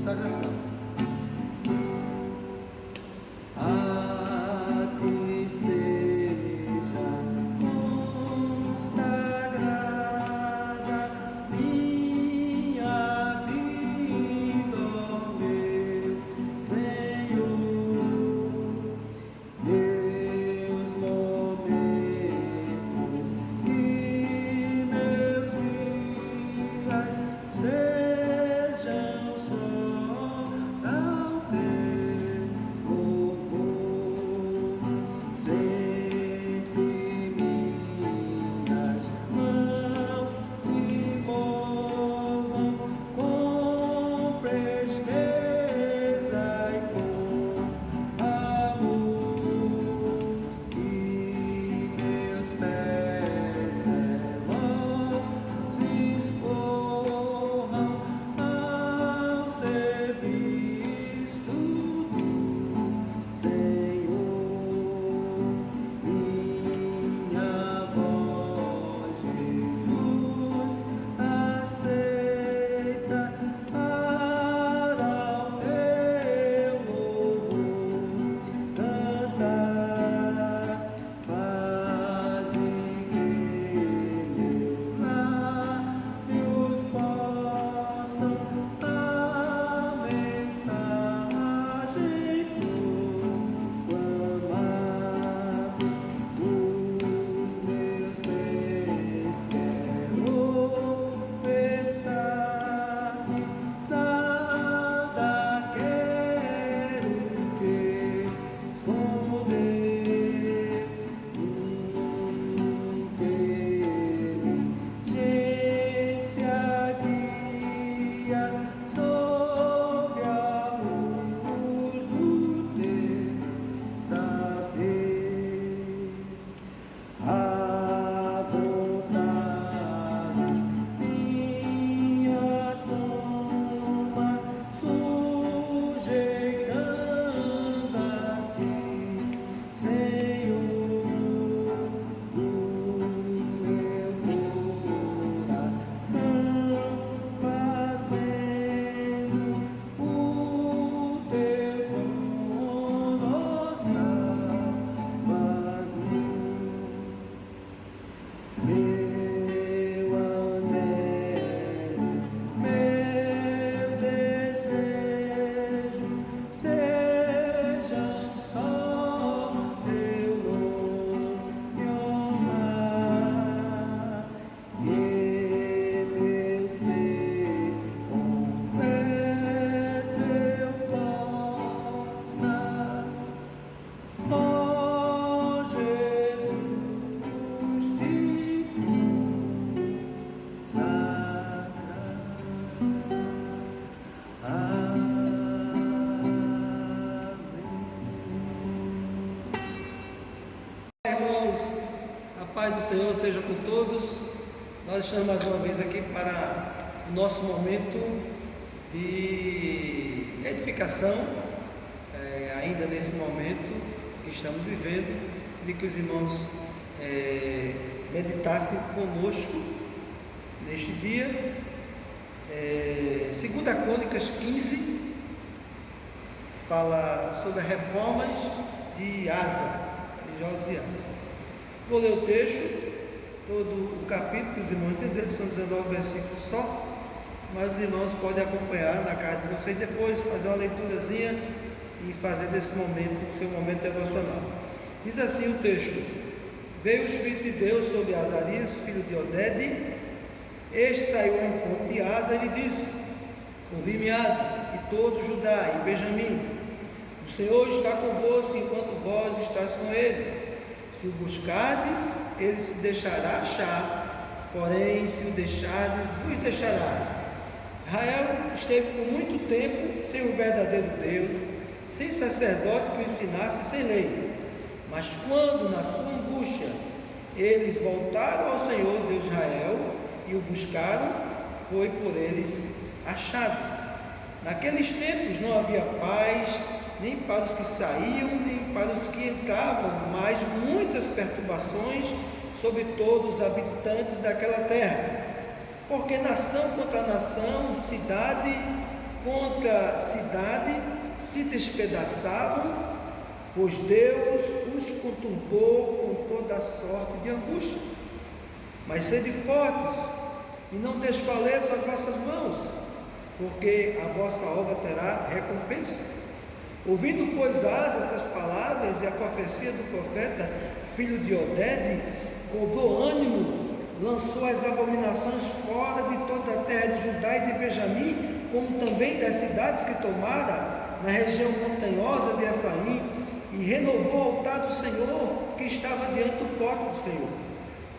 consagração. Paz do Senhor seja com todos. Nós estamos mais uma vez aqui para o nosso momento de edificação, ainda nesse momento que estamos vivendo. Queria que os irmãos meditassem conosco neste dia. 2 Crônicas 15 fala sobre as reformas de Asa, de Josias. Vou ler o texto, todo o capítulo, os irmãos entenderam, são 19 versículos só, mas os irmãos podem acompanhar na casa de vocês, depois fazer uma leiturazinha e fazer desse momento o seu momento devocional. Diz assim o texto: Veio o Espírito de Deus sobre Azarias, filho de Oded. Este saiu ao encontro de Asa e lhe disse: Ouvi-me, Asa, e todo Judá e Benjamim, o Senhor está convosco enquanto vós estáis com ele. Se o buscardes, ele se deixará achar, porém, se o deixardes, vos deixará. Israel esteve por muito tempo sem o verdadeiro Deus, sem sacerdote que o ensinasse, sem lei. Mas quando, na sua angústia, eles voltaram ao Senhor Deus de Israel e o buscaram, foi por eles achado. Naqueles tempos não havia paz, nem para os que saíam, nem para os que entravam, mas muitas perturbações sobre todos os habitantes daquela terra, porque nação contra nação, cidade contra a cidade se despedaçavam, pois Deus os conturbou com toda sorte de angústia. Mas sede fortes, e não desfaleçam as vossas mãos, porque a vossa obra terá recompensa. Ouvindo, pois, Asa essas palavras e a profecia do profeta, filho de Oded, cobrou ânimo, lançou as abominações fora de toda a terra de Judá e de Benjamim, como também das cidades que tomara na região montanhosa de Efraim, e renovou o altar do Senhor, que estava diante do pórtico do Senhor.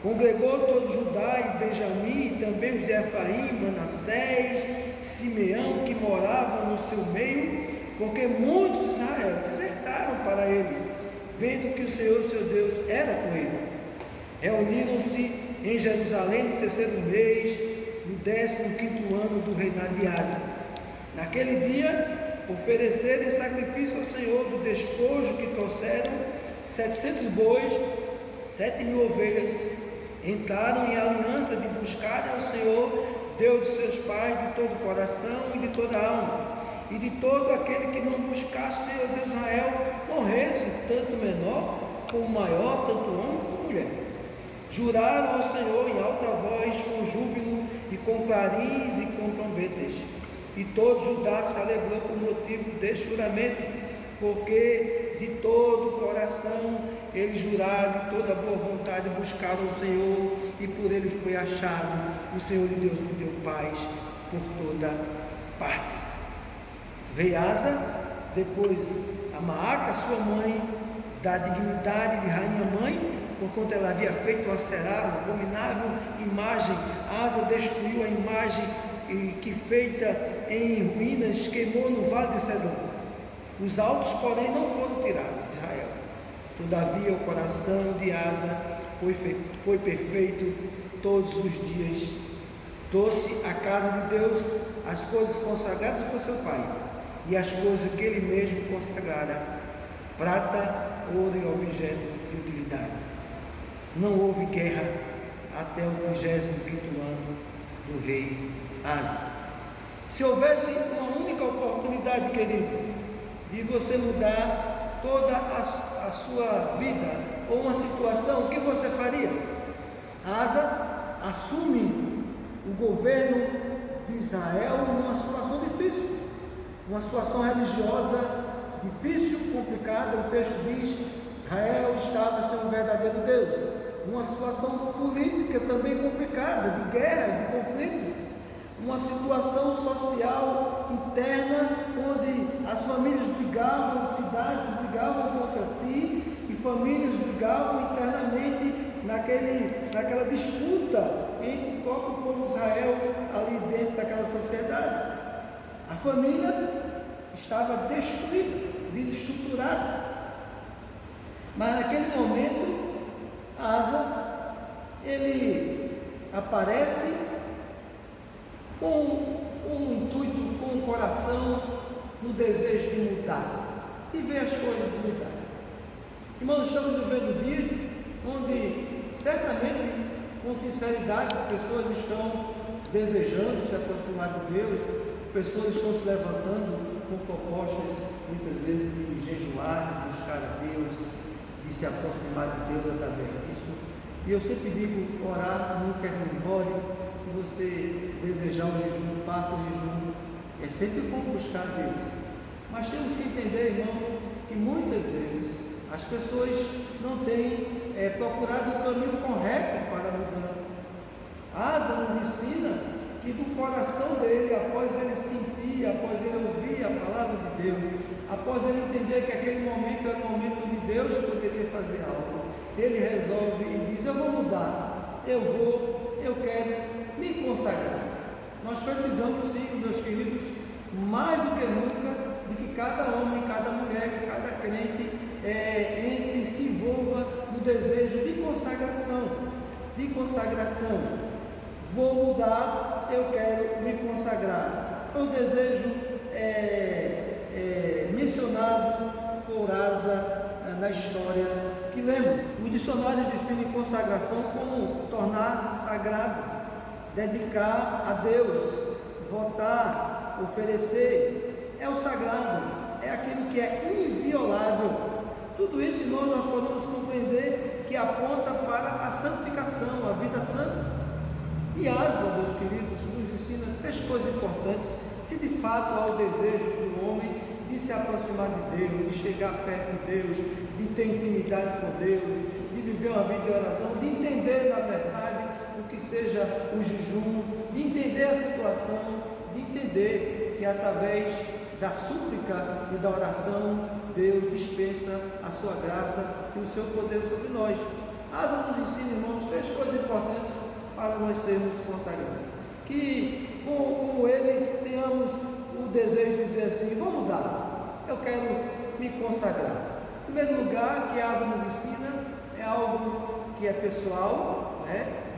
Congregou todo Judá e Benjamim, e também os de Efraim, Manassés, Simeão, que moravam no seu meio, porque muitos de Israel desertaram para ele, vendo que o Senhor seu Deus era com ele. Reuniram-se em Jerusalém no terceiro mês, no 15º ano do reinado de Asa. Naquele dia, ofereceram em sacrifício ao Senhor do despojo que trouxeram 700 bois, 7.000 ovelhas. Entraram em aliança de buscarem ao Senhor, Deus de seus pais, de todo o coração e de toda a alma. E de todo aquele que não buscasse o Senhor de Israel, morresse, tanto menor como maior, tanto homem como mulher. Juraram ao Senhor em alta voz, com júbilo e com clarins e com trombetas. E todo Judá se alegrou por motivo deste juramento, porque de todo o coração eles juraram, de toda boa vontade buscaram o Senhor, e por ele foi achado. O Senhor de Deus me deu paz por toda parte. O rei Asa, depois a Maaca, sua mãe, da dignidade de rainha mãe, porquanto ela havia feito a Será, uma abominável imagem. Asa destruiu a imagem que feita em ruínas, queimou no vale de Sedom. Os altos, porém, não foram tirados de Israel. Todavia o coração de Asa foi perfeito todos os dias. Trouxe à casa de Deus as coisas consagradas por seu pai, e as coisas que ele mesmo consagrara, prata, ouro e objetos de utilidade. Não houve guerra até o 35º ano do rei Asa. Se houvesse uma única oportunidade, querido, de você mudar toda a sua vida ou uma situação, o que você faria? Asa assume o governo de Israel numa situação difícil, uma situação religiosa difícil, complicada. O texto diz: Israel estava sem um verdadeiro Deus. Uma situação política também complicada, de guerras, de conflitos, uma situação social interna, onde as famílias brigavam, cidades brigavam contra si, e famílias brigavam internamente naquela disputa entre o próprio povo de Israel ali dentro daquela sociedade. A família estava destruída, desestruturada. Mas naquele momento, Asa, ele aparece com um intuito, com o coração, no desejo de mudar, de ver as coisas mudarem. Irmãos, estamos vivendo dias onde, certamente, com sinceridade, pessoas estão desejando se aproximar de Deus, pessoas estão se levantando com propostas, muitas vezes, de jejuar, de buscar a Deus, de se aproximar de Deus através disso. E eu sempre digo: orar nunca é memória. Se você desejar um jejum, faça o jejum. É sempre bom buscar a Deus. Mas temos que entender, irmãos, que muitas vezes as pessoas não têm procurado o caminho correto para a mudança. Asa nos ensina que do coração dele, após ele sentir, após ele ouvir a palavra de Deus, após ele entender que aquele momento era o momento onde Deus poderia fazer algo, ele resolve e diz: eu vou mudar, eu quero me consagrar. Nós precisamos sim, meus queridos, mais do que nunca, de que cada homem, cada mulher, que cada crente entre e se envolva no desejo de consagração. Vou mudar, eu quero me consagrar. Foi o desejo mencionado por Asa na história que lemos. O dicionário define consagração como tornar sagrado, dedicar a Deus, votar, oferecer, é o sagrado, é aquilo que é inviolável. Tudo isso, irmãos, nós podemos compreender que aponta para a santificação, a vida santa. E Asa, meus queridos, nos ensina 3 coisas importantes, se de fato há o desejo do homem de se aproximar de Deus, de chegar perto de Deus, de ter intimidade com Deus, de viver uma vida de oração, de entender na verdade o que seja o jejum, de entender a situação, de entender que através da súplica e da oração Deus dispensa a sua graça e o seu poder sobre nós. Asa nos ensina, irmãos, 3 coisas importantes para nós sermos consagrados. Que com ele tenhamos o desejo de dizer assim: vou mudar, eu quero me consagrar. Em primeiro lugar, que Asa nos ensina é algo que é pessoal,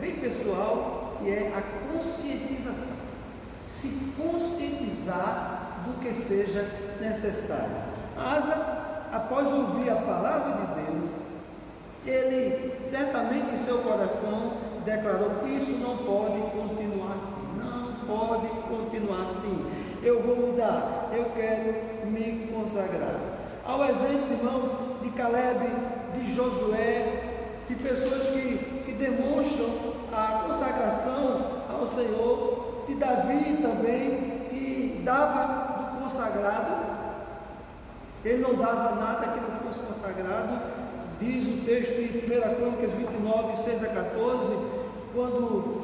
bem pessoal, e é a conscientização. Se conscientizar do que seja necessário. Asa, após ouvir a palavra de Deus, ele certamente em seu coração declarou: isso não pode continuar assim, não pode continuar assim, eu vou mudar, eu quero me consagrar. Ao exemplo, irmãos, de Caleb, de Josué, de pessoas que demonstram a consagração ao Senhor, de Davi também, que dava do consagrado, ele não dava nada que não fosse consagrado. Diz o texto em 1 Crônicas 29, 6 a 14, quando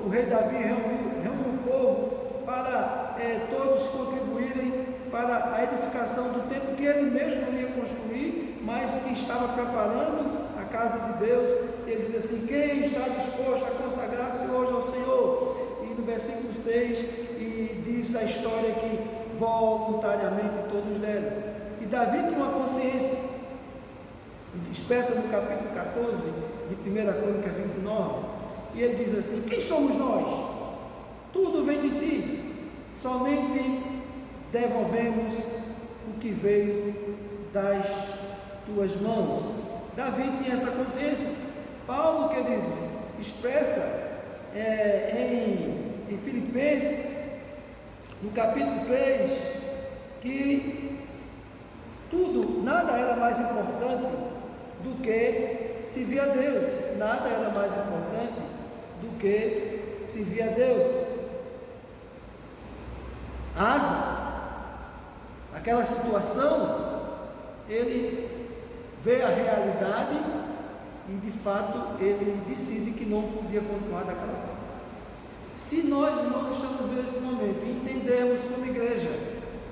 o rei Davi reúne o povo para todos contribuírem para a edificação do templo que ele mesmo ia construir, mas que estava preparando a casa de Deus. Ele diz assim: quem está disposto a consagrar-se hoje ao Senhor? E no versículo 6 e diz a história que voluntariamente todos deram. E Davi tinha uma consciência expressa no capítulo 14 de 1 Crônica 29, e ele diz assim: quem somos nós? Tudo vem de ti, somente devolvemos o que veio das tuas mãos. Davi tinha essa consciência. Paulo, queridos, expressa em Filipenses, no capítulo 3, que tudo, nada era mais importante do que servir a Deus, nada era mais importante do que servir a Deus. Asa, naquela situação, ele vê a realidade e de fato ele decide que não podia continuar daquela forma. Se nós, irmãos, estamos vivendo esse momento e entendemos como igreja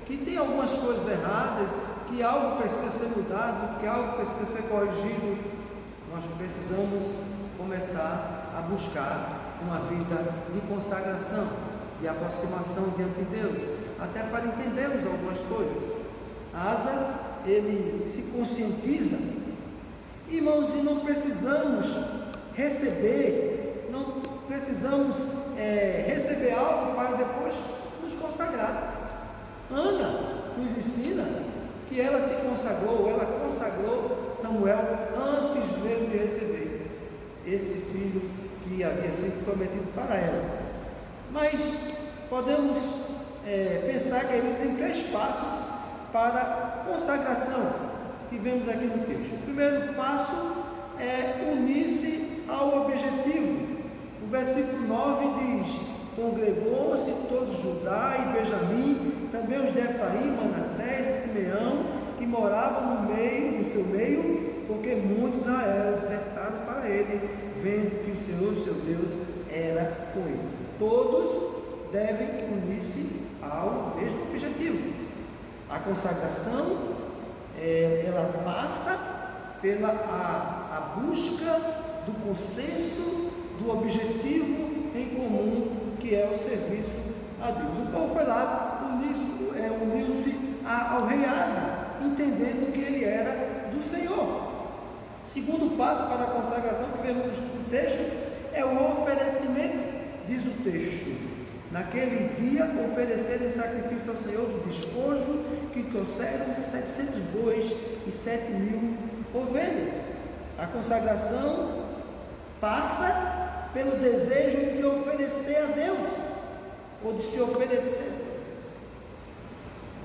que tem algumas coisas erradas, que algo precisa ser mudado, que algo precisa ser corrigido, nós precisamos começar a buscar uma vida de consagração, de aproximação diante de Deus, até para entendermos algumas coisas. Asa, ele se conscientiza, irmãos, e não precisamos receber, receber algo para depois nos consagrar. Ana nos ensina que ela se consagrou, ela consagrou Samuel antes mesmo de receber esse filho que havia sido prometido para ela. Mas podemos pensar, queridos, em 3 passos para a consagração que vemos aqui no texto. O primeiro passo é unir-se ao objetivo. O versículo 9 diz: congregou-se todo Judá e Benjamim, também os de Efraim, Manassés e Simeão, que moravam no seu meio, porque muitos Israel desertaram para ele, vendo que o Senhor, seu Deus, era com ele. Todos devem unir-se ao mesmo objetivo. A consagração, ela passa pela a busca do consenso, do objetivo em comum, que é o serviço a Deus. O povo foi lá, uniu-se ao rei Asa, entendendo que ele era do Senhor. Segundo passo para a consagração que vemos no texto é o oferecimento. Diz o texto: naquele dia ofereceram sacrifício ao Senhor do despojo, que trouxeram 700 bois e 7.000 ovelhas. A consagração passa pelo desejo de oferecer a Deus, ou de se oferecer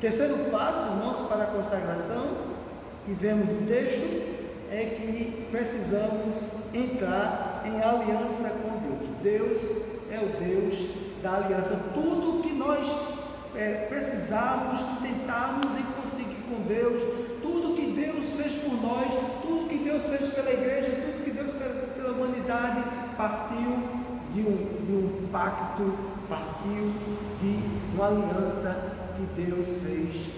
Terceiro passo, irmãos, para a consagração, que vemos no texto, é que precisamos entrar em aliança com Deus. Deus é o Deus da aliança. Tudo que nós precisamos, tentarmos em conseguir com Deus, tudo que Deus fez por nós, tudo que Deus fez pela igreja, tudo que Deus fez pela humanidade, partiu de um pacto, partiu de uma aliança que Deus fez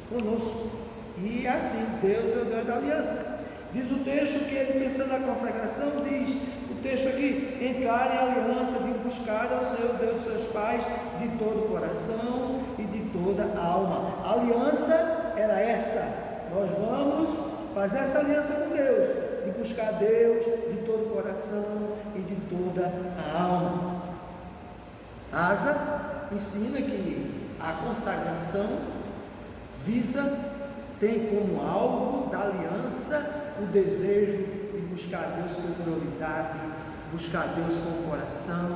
conosco. E assim, Deus é o Deus da aliança. Diz o texto que ele, pensando na consagração, diz o texto aqui: entrar em aliança de buscar ao Senhor Deus dos seus pais de todo o coração e de toda a alma. A aliança era essa: nós vamos fazer essa aliança com Deus, de buscar Deus de todo o coração e de toda a alma. Asa ensina que a consagração tem como alvo da aliança o desejo de buscar Deus com prioridade, buscar Deus com o coração,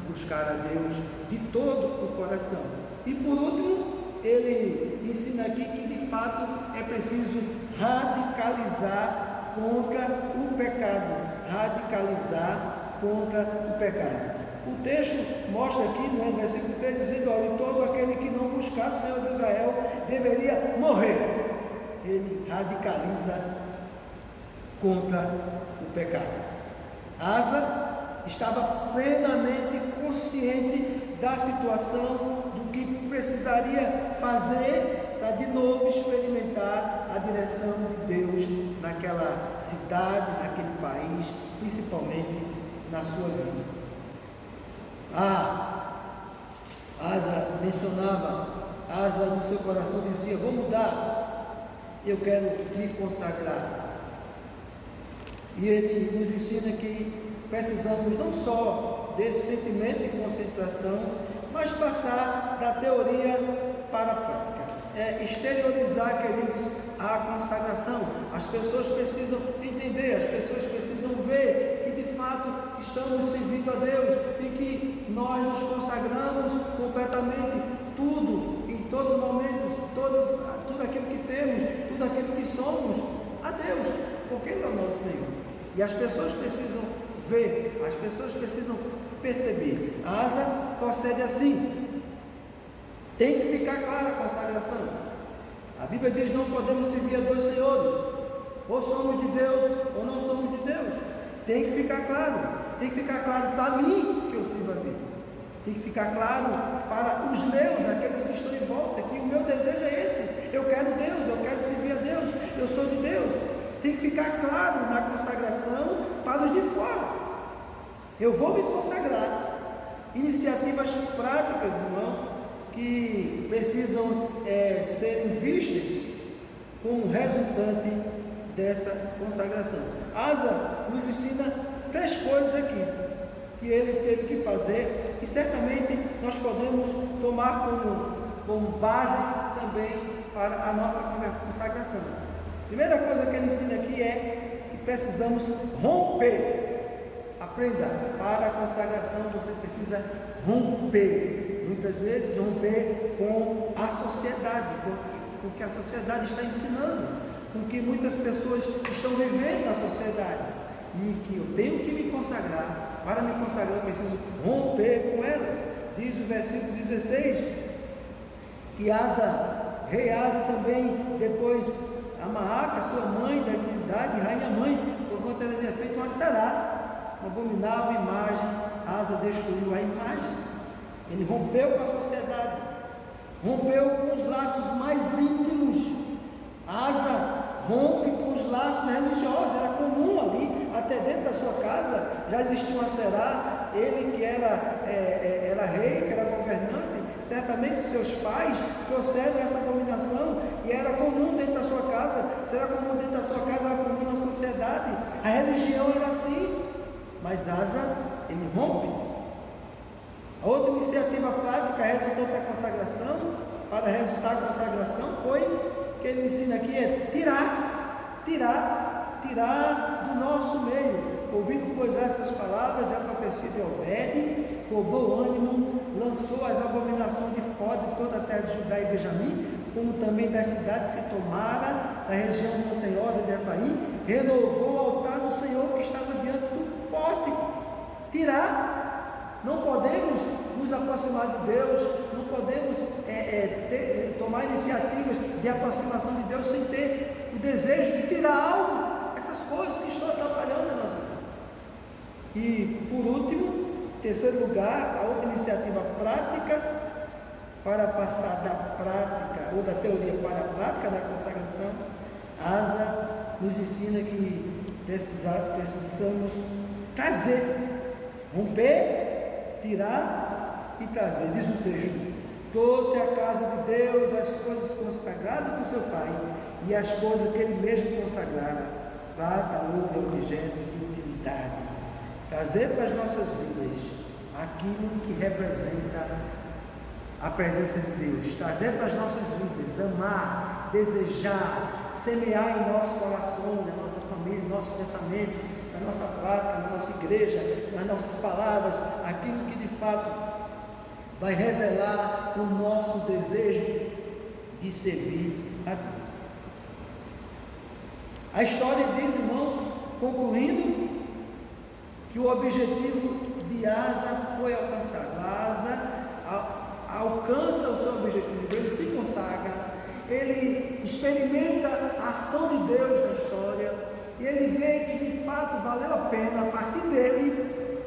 buscar a Deus de todo o coração. E por último, ele ensina aqui que de fato é preciso radicalizar contra o pecado, radicalizar contra o pecado. O texto mostra aqui no versículo 3, dizendo: olha, todo aquele que não buscar o Senhor de Israel deveria morrer. Ele radicaliza contra o pecado. Asa estava plenamente consciente da situação, do que precisaria fazer para de novo experimentar a direção de Deus naquela cidade, naquele país, principalmente na sua vida. Asa mencionava, Asa no seu coração dizia: vou mudar, eu quero me consagrar. E ele nos ensina que precisamos não só desse sentimento de conscientização, mas passar da teoria para a prática. Exteriorizar, queridos, a consagração. As pessoas precisam entender, as pessoas precisam ver que de fato estamos servindo a Deus e que nós nos consagramos completamente, tudo, em todos os momentos, tudo aquilo que temos, tudo aquilo que somos, a Deus, porque Ele é o nosso Senhor. E as pessoas precisam ver, as pessoas precisam perceber. A Asa procede assim. Tem que ficar clara a consagração. A Bíblia diz: não podemos servir a dois senhores, ou somos de Deus ou não somos de Deus. Tem que ficar claro, tem que ficar claro para mim que eu sirvo a Deus, tem que ficar claro para os meus, aqueles que estão em volta, que o meu desejo é esse: eu quero Deus, eu quero servir a Deus, eu sou de Deus. Tem que ficar claro na consagração para os de fora. Eu vou me consagrar. Iniciativas práticas, irmãos, que precisam serem vistas como resultante dessa consagração. Asa nos ensina 3 coisas aqui que ele teve que fazer, e certamente nós podemos tomar como base também para a nossa consagração. Primeira coisa que ele ensina aqui é que precisamos romper. Aprenda, para a consagração você precisa romper. Muitas vezes romper com a sociedade, com o que a sociedade está ensinando, com o que muitas pessoas estão vivendo na sociedade, e que eu tenho que me consagrar. Para me consagrar eu preciso romper com elas. Diz o versículo 16 que rei Asa também, depois a Maaca, sua mãe, da dignidade, rainha mãe, porquanto ela havia feito uma Aserá, uma abominável imagem. Asa destruiu a imagem. Ele rompeu com a sociedade, rompeu com os laços mais íntimos. Asa rompe com os laços religiosos. Era comum ali, até dentro da sua casa já existia uma Aserá. Ele que era rei, que era governante, certamente seus pais trouxeram essa abominação, e era comum dentro da sua casa. Se era comum dentro da sua casa, era comum na sociedade. A religião era assim. Mas Asa, ele rompe. A outra iniciativa prática resultante da consagração, para resultar da consagração, foi que ele ensina aqui: tirar do nosso meio. Ouvindo, pois, essas palavras e a profecia de Obed, cobrou ânimo, lançou as abominações de fora de toda a terra de Judá e Benjamim, como também das cidades que tomara, da região montanhosa de Efraim, renovou o altar do Senhor que estava diante do pórtico. Tirar, não podemos nos aproximar de Deus, não podemos tomar iniciativas de aproximação de Deus sem ter o desejo de tirar algo, essas coisas que estão atrapalhando a nossa vida. E por último, terceiro lugar, a outra iniciativa prática, para passar da prática ou da teoria para a prática da consagração, Asa nos ensina que precisamos trazer, romper, tirar e trazer. Diz o texto: trouxe à casa de Deus as coisas consagradas do seu pai e as coisas que ele mesmo consagrara, prata, ouro, objeto de utilidade. Trazer para as nossas vidas aquilo que representa a presença de Deus, trazer para as nossas vidas, amar, desejar, semear em nosso coração, na nossa família, nossos pensamentos, na nossa prática, na nossa igreja, nas nossas palavras, aquilo que de fato vai revelar o nosso desejo de servir a Deus. A história diz, irmãos, concluindo, que o objetivo de Asa foi alcançado. Asa alcança o seu objetivo, ele se consagra, ele experimenta a ação de Deus na história, e ele vê que de fato valeu a pena, a partir dele,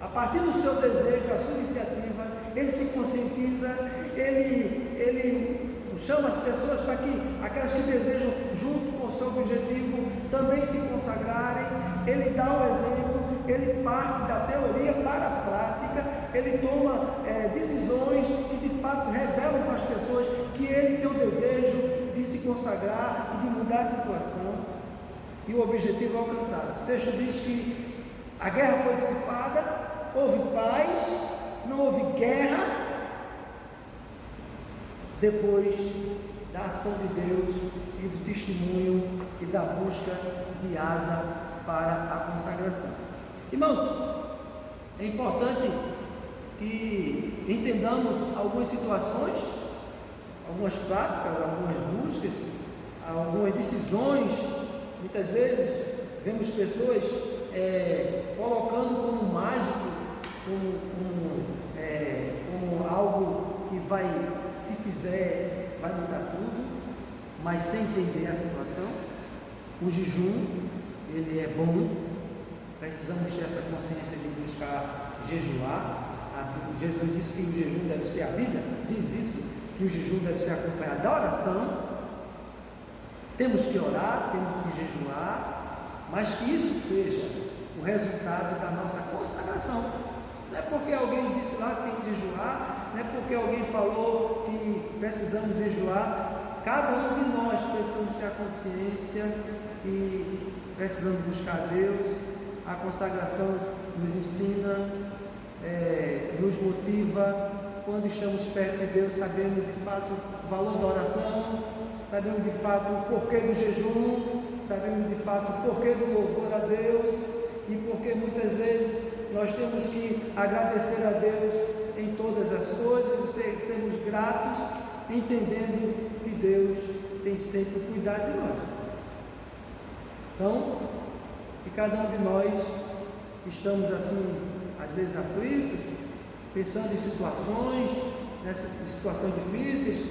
a partir do seu desejo, da sua iniciativa, ele se conscientiza, ele chama as pessoas para que, aquelas que desejam, junto com o seu objetivo, também se consagrarem, ele dá o exemplo, ele parte da teoria para a prática, ele toma decisões que de fato revelam para as pessoas que ele tem o desejo de se consagrar e de mudar a situação, e o objetivo é alcançado. O texto diz que a guerra foi dissipada, houve paz, não houve guerra, depois da ação de Deus e do testemunho e da busca de Asa para a consagração. Irmãos, é importante que entendamos algumas situações, algumas práticas, algumas buscas, algumas decisões. Muitas vezes vemos pessoas colocando como mágico, como algo que vai, se fizer, vai mudar tudo, mas sem entender a situação. O jejum, ele é bom, precisamos ter essa consciência de buscar jejuar. Jesus disse que o jejum deve ser, a Bíblia diz isso, que o jejum deve ser acompanhado da oração. Temos que orar, temos que jejuar, mas que isso seja o resultado da nossa consagração. Não é porque alguém disse lá que tem que jejuar, não é porque alguém falou que precisamos jejuar. Cada um de nós precisamos ter a consciência que precisamos buscar Deus. A consagração nos ensina, nos motiva. Quando estamos perto de Deus, sabemos de fato o valor da oração, sabemos de fato o porquê do jejum, sabemos de fato o porquê do louvor a Deus, e porque muitas vezes nós temos que agradecer a Deus em todas as coisas, e sermos gratos, entendendo que Deus tem sempre cuidado de nós. Então, que cada um de nós estamos assim, às vezes aflitos, pensando em situações difíceis,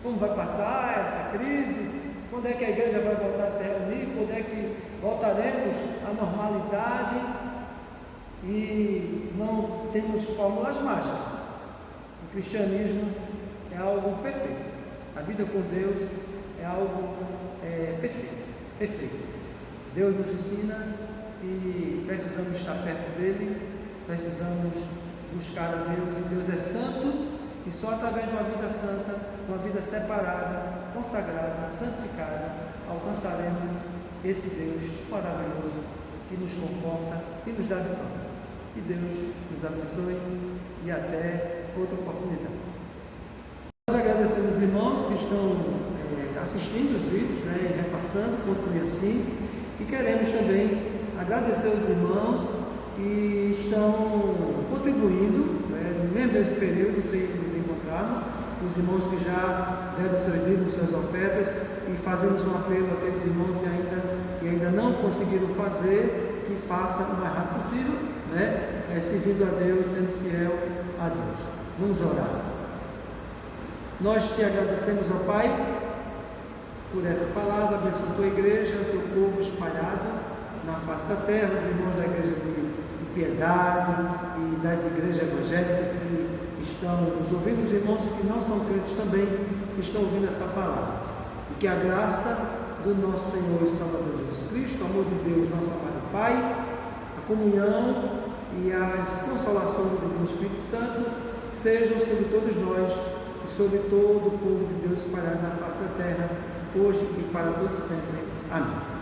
como vai passar essa crise, quando é que a igreja vai voltar a se reunir, quando é que voltaremos à normalidade, e não temos fórmulas mágicas. O cristianismo é algo perfeito, a vida com Deus é algo perfeito. Deus nos ensina que precisamos estar perto dele, precisamos buscar a Deus, e Deus é santo, e só através de uma vida santa, uma vida separada, consagrada, santificada, alcançaremos esse Deus maravilhoso que nos conforta e nos dá vitória. Que Deus nos abençoe e até outra oportunidade. Nós agradecemos os irmãos que estão assistindo os vídeos, repassando, continue assim, e queremos também agradecer os irmãos que estão contribuindo, mesmo nesse período, sem nos encontrarmos, os irmãos que já deram seus dízimos, suas ofertas, e fazemos um apelo àqueles irmãos que ainda não conseguiram fazer, que façam o mais rápido possível, né? Servindo a Deus, sendo fiel a Deus. Vamos orar. Nós te agradecemos, ó Pai, por essa palavra. Abençoa a tua igreja, o teu povo espalhado na face da terra, os irmãos da igreja de Piedade e das igrejas evangélicas que estão nos ouvindo, os irmãos que não são crentes também, que estão ouvindo essa palavra. E que a graça do nosso Senhor e Salvador Jesus Cristo, o amor de Deus, nosso amado Pai, a comunhão e as consolações do Divino Espírito Santo sejam sobre todos nós e sobre todo o povo de Deus espalhado na face da terra, hoje e para todo sempre. Amém.